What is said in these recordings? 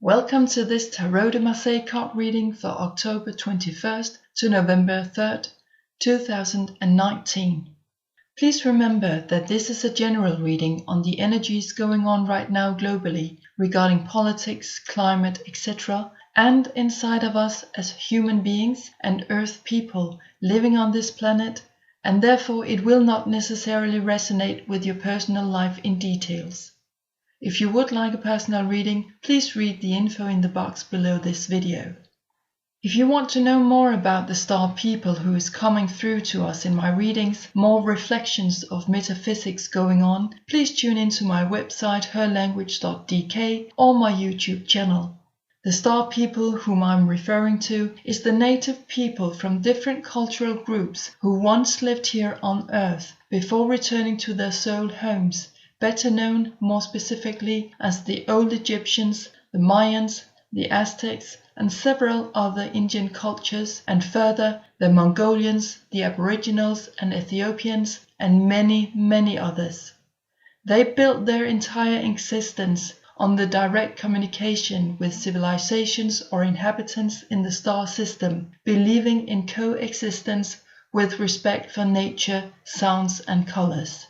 Welcome to this Tarot de Marseille card reading for October 21st to November 3rd, 2019. Please remember that this is a general reading on the energies going on right now globally regarding politics, climate, etc., and inside of us as human beings and Earth people living on this planet, and therefore it will not necessarily resonate with your personal life in details. If you would like a personal reading, please read the info in the box below this video. If you want to know more about the star people who is coming through to us in my readings, more reflections of metaphysics going on, please tune into my website herlanguage.dk or my YouTube channel. The star people whom I'm referring to is the native people from different cultural groups who once lived here on Earth before returning to their soul homes, better known more specifically as the old Egyptians, the Mayans, the Aztecs, and several other Indian cultures, and further the Mongolians, the Aboriginals and Ethiopians, and many, many others. They built their entire existence on the direct communication with civilizations or inhabitants in the star system, believing in coexistence with respect for nature, sounds and colors.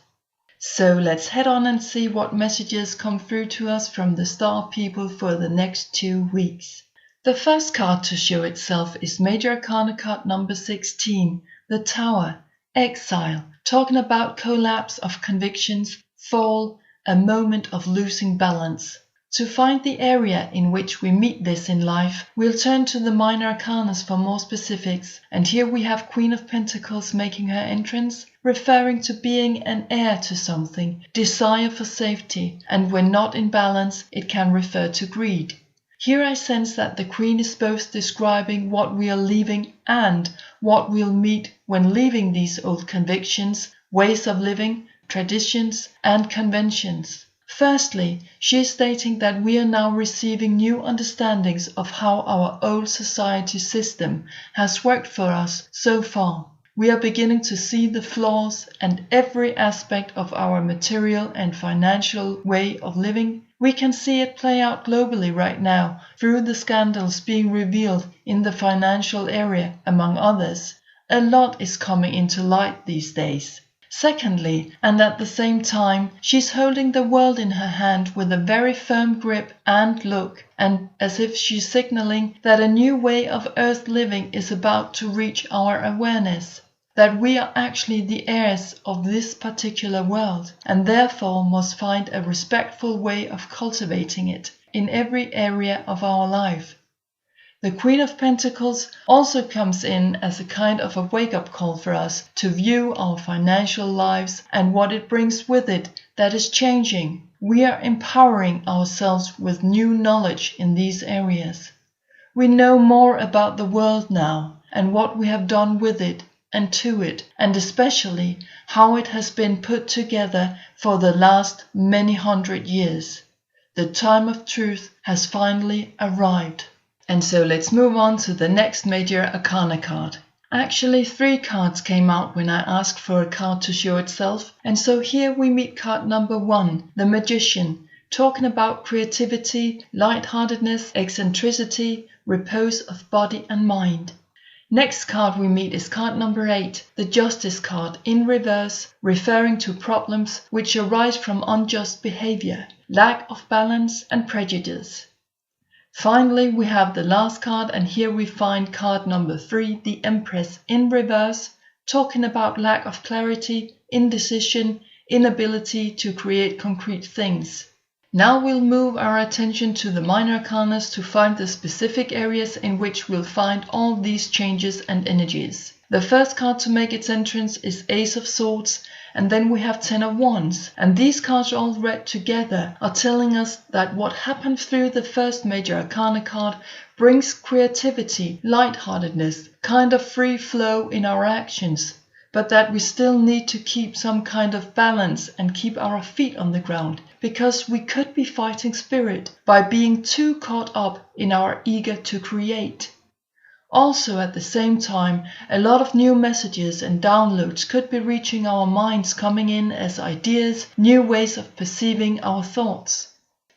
So let's head on and see what messages come through to us from the star people for the next 2 weeks. The first card to show itself is Major Arcana card number 16, the Tower, Exile, talking about collapse of convictions, fall, a moment of losing balance. To find the area in which we meet this in life, we'll turn to the minor arcanas for more specifics, and here we have Queen of Pentacles making her entrance, referring to being an heir to something, desire for safety, and when not in balance, it can refer to greed. Here I sense that the Queen is both describing what we are leaving and what we'll meet when leaving these old convictions, ways of living, traditions, and conventions. Firstly, she is stating that we are now receiving new understandings of how our old society system has worked for us so far. We are beginning to see the flaws and every aspect of our material and financial way of living. We can see it play out globally right now through the scandals being revealed in the financial area, among others. A lot is coming into light these days. Secondly, and at the same time, she's holding the world in her hand with a very firm grip and look, and as if she's signaling that a new way of Earth living is about to reach our awareness, that we are actually the heirs of this particular world, and therefore must find a respectful way of cultivating it in every area of our life. The Queen of Pentacles also comes in as a kind of a wake-up call for us to view our financial lives and what it brings with it that is changing. We are empowering ourselves with new knowledge in these areas. We know more about the world now and what we have done with it and to it, and especially how it has been put together for the last many hundred years. The time of truth has finally arrived. And so let's move on to the next Major Arcana card. Actually, 3 cards came out when I asked for a card to show itself, and so here we meet card number 1, the Magician, talking about creativity, lightheartedness, eccentricity, repose of body and mind. Next card we meet is card number 8, the Justice card in reverse, referring to problems which arise from unjust behavior, lack of balance and prejudice. Finally, we have the last card, and here we find card number 3, the Empress in reverse, talking about lack of clarity, indecision, inability to create concrete things. Now we'll move our attention to the minor arcanas to find the specific areas in which we'll find all these changes and energies. The first card to make its entrance is Ace of Swords, and then we have Ten of Wands. And these cards all read together are telling us that what happened through the first major arcana card brings creativity, lightheartedness, kind of free flow in our actions, but that we still need to keep some kind of balance and keep our feet on the ground, because we could be fighting spirit by being too caught up in our eager to create. Also, at the same time, a lot of new messages and downloads could be reaching our minds, coming in as ideas, new ways of perceiving our thoughts.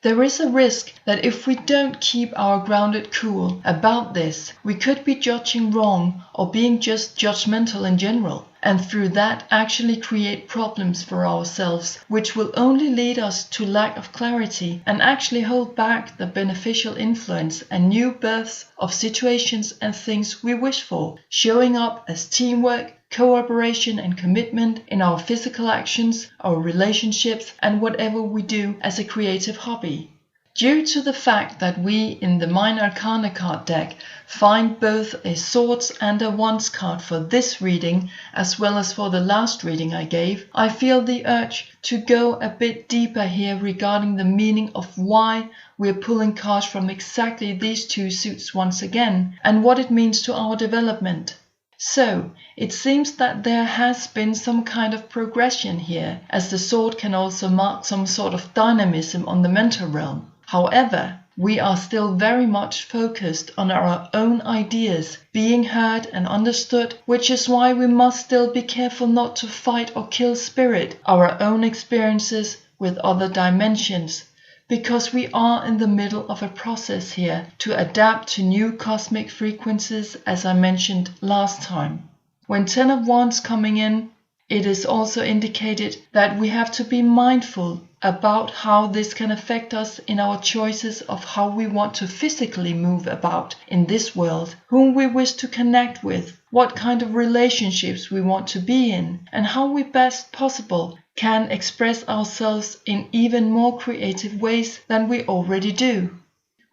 There is a risk that if we don't keep our grounded cool about this, we could be judging wrong or being just judgmental in general, and through that actually create problems for ourselves, which will only lead us to lack of clarity and actually hold back the beneficial influence and new births of situations and things we wish for, showing up as teamwork, cooperation and commitment in our physical actions, our relationships, and whatever we do as a creative hobby. Due to the fact that we in the Minor Arcana card deck find both a Swords and a Wands card for this reading, as well as for the last reading I gave, I feel the urge to go a bit deeper here regarding the meaning of why we're pulling cards from exactly these two suits once again, and what it means to our development. So, it seems that there has been some kind of progression here, as the sword can also mark some sort of dynamism on the mental realm. However, we are still very much focused on our own ideas being heard and understood, which is why we must still be careful not to fight or kill spirit, our own experiences with other dimensions, because we are in the middle of a process here to adapt to new cosmic frequencies, as I mentioned last time. When Ten of Wands coming in, it is also indicated that we have to be mindful about how this can affect us in our choices of how we want to physically move about in this world, whom we wish to connect with, what kind of relationships we want to be in, and how we best possible can express ourselves in even more creative ways than we already do.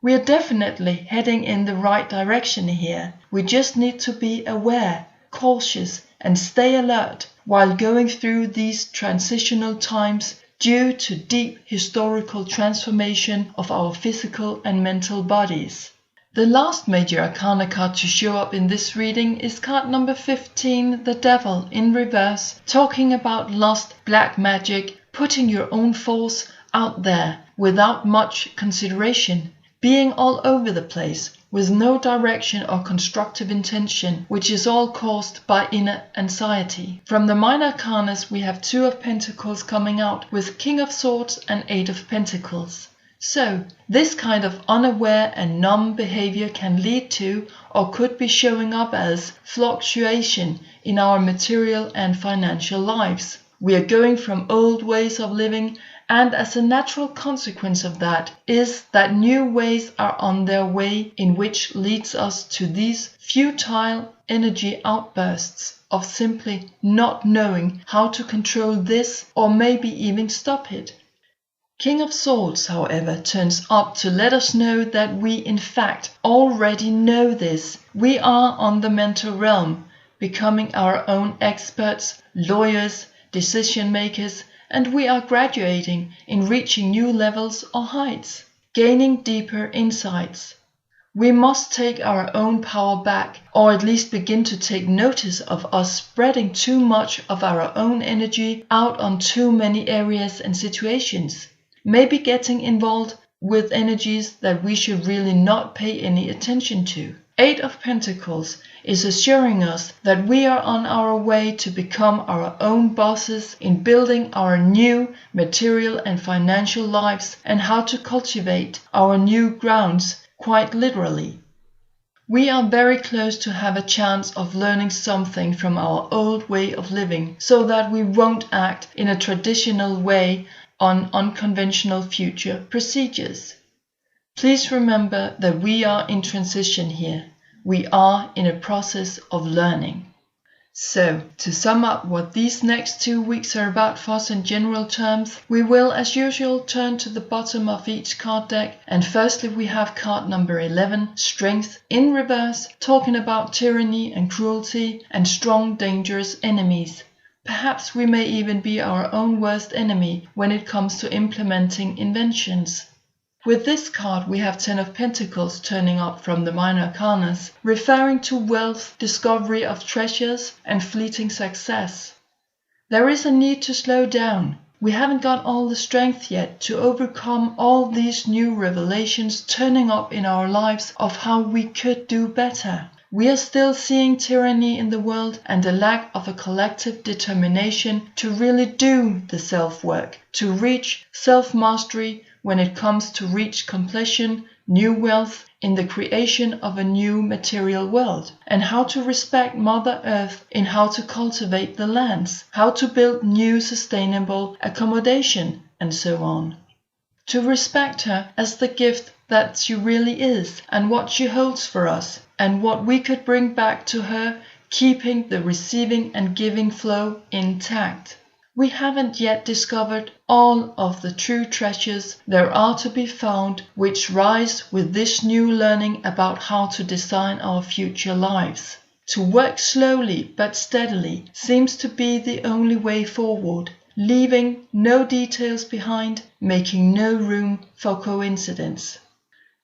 We are definitely heading in the right direction here. We just need to be aware, cautious, and stay alert while going through these transitional times due to deep historical transformation of our physical and mental bodies. The last major arcana card to show up in this reading is card number 15, the Devil, in reverse, talking about lost black magic, putting your own force out there without much consideration, being all over the place with no direction or constructive intention, which is all caused by inner anxiety. From the minor arcanas we have Two of Pentacles coming out with King of Swords and Eight of Pentacles. So, this kind of unaware and numb behavior can lead to, or could be showing up as, fluctuation in our material and financial lives. We are going from old ways of living, and as a natural consequence of that is that new ways are on their way, in which leads us to these futile energy outbursts of simply not knowing how to control this or maybe even stop it. King of Swords, however, turns up to let us know that we in fact already know this. We are on the mental realm, becoming our own experts, lawyers, decision makers, and we are graduating in reaching new levels or heights, gaining deeper insights. We must take our own power back, or at least begin to take notice of us spreading too much of our own energy out on too many areas and situations. Maybe getting involved with energies that we should really not pay any attention to. Eight of Pentacles is assuring us that we are on our way to become our own bosses in building our new material and financial lives and how to cultivate our new grounds, quite literally. We are very close to have a chance of learning something from our old way of living, so that we won't act in a traditional way on unconventional future procedures. Please remember that we are in transition here. We are in a process of learning. So, to sum up what these next 2 weeks are about for us in general terms, we will as usual turn to the bottom of each card deck, and firstly we have card number 11, Strength, in reverse, talking about tyranny and cruelty and strong, dangerous enemies. Perhaps we may even be our own worst enemy when it comes to implementing inventions. With this card we have 10 of Pentacles turning up from the minor arcanas, referring to wealth, discovery of treasures, and fleeting success. There is a need to slow down. We haven't got all the strength yet to overcome all these new revelations turning up in our lives of how we could do better. We are still seeing tyranny in the world and a lack of a collective determination to really do the self-work, to reach self-mastery when it comes to reach completion, new wealth in the creation of a new material world, and how to respect Mother Earth in how to cultivate the lands, how to build new sustainable accommodation, and so on. To respect her as the gift that she really is and what she holds for us, and what we could bring back to her, keeping the receiving and giving flow intact. We haven't yet discovered all of the true treasures there are to be found which rise with this new learning about how to design our future lives. To work slowly but steadily seems to be the only way forward, leaving no details behind, making no room for coincidence.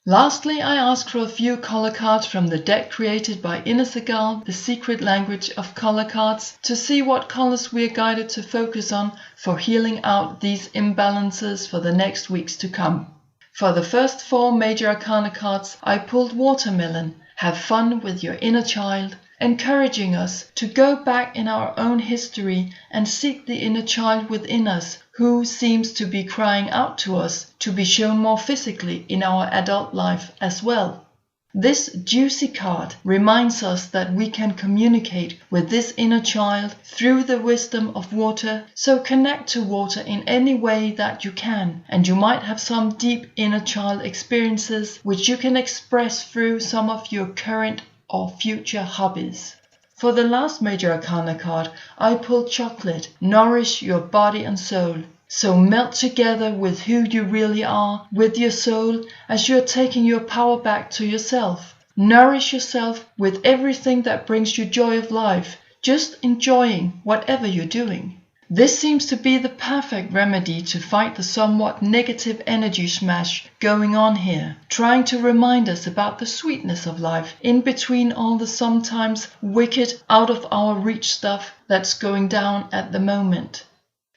Lastly, I ask for a few color cards from the deck created by Inna Segal, the secret language of color cards, to see what colors we are guided to focus on for healing out these imbalances for the next weeks to come. For the first 4 major arcana cards, I pulled Watermelon, have fun with your inner child, encouraging us to go back in our own history and seek the inner child within us who seems to be crying out to us to be shown more physically in our adult life as well. This juicy card reminds us that we can communicate with this inner child through the wisdom of water, so connect to water in any way that you can, and you might have some deep inner child experiences which you can express through some of your current or future hobbies. For the last major arcana card, I pulled Chocolate, nourish your body and soul. So melt together with who you really are, with your soul, as you are taking your power back to yourself. Nourish yourself with everything that brings you joy of life, just enjoying whatever you're doing. This seems to be the perfect remedy to fight the somewhat negative energy smash going on here, trying to remind us about the sweetness of life in between all the sometimes wicked, out of our reach stuff that's going down at the moment.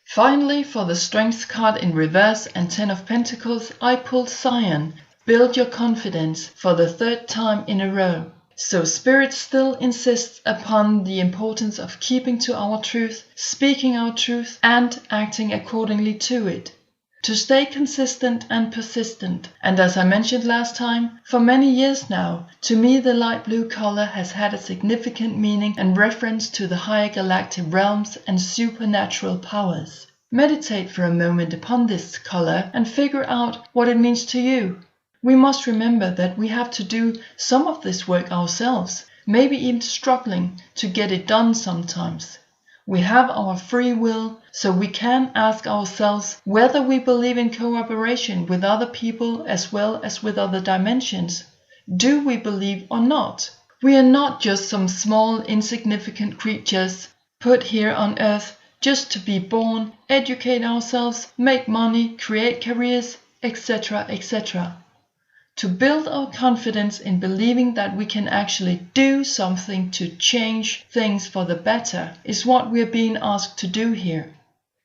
Finally, for the Strength card in reverse and 10 of Pentacles, I pulled Scion, build your confidence, for the 3rd time in a row. So Spirit still insists upon the importance of keeping to our truth, speaking our truth, and acting accordingly to it. To stay consistent and persistent. And as I mentioned last time, for many years now, to me the light blue color has had a significant meaning and reference to the higher galactic realms and supernatural powers. Meditate for a moment upon this color and figure out what it means to you. We must remember that we have to do some of this work ourselves, maybe even struggling to get it done sometimes. We have our free will, so we can ask ourselves whether we believe in cooperation with other people as well as with other dimensions. Do we believe or not? We are not just some small, insignificant creatures put here on Earth just to be born, educate ourselves, make money, create careers, etc., etc. To build our confidence in believing that we can actually do something to change things for the better is what we're being asked to do here.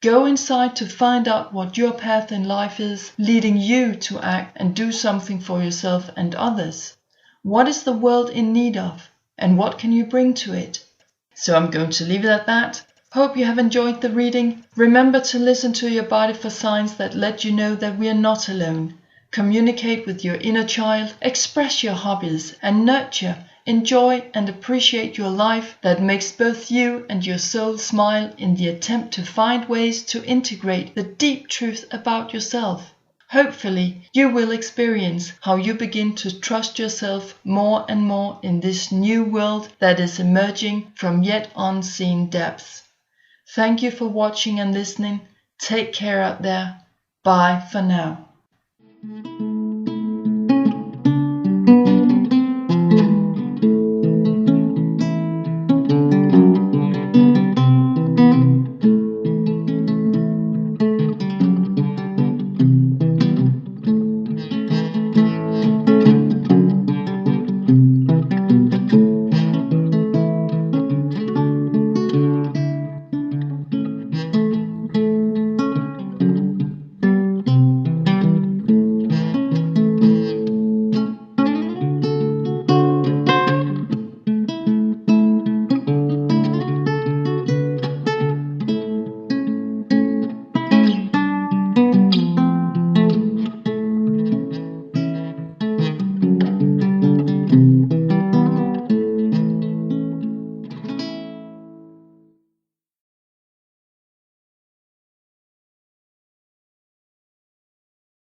Go inside to find out what your path in life is, leading you to act and do something for yourself and others. What is the world in need of, and what can you bring to it? So I'm going to leave it at that. Hope you have enjoyed the reading. Remember to listen to your body for signs that let you know that we are not alone. Communicate with your inner child, express your hobbies, and nurture, enjoy, and appreciate your life that makes both you and your soul smile in the attempt to find ways to integrate the deep truth about yourself. Hopefully, you will experience how you begin to trust yourself more and more in this new world that is emerging from yet unseen depths. Thank you for watching and listening. Take care out there. Bye for now.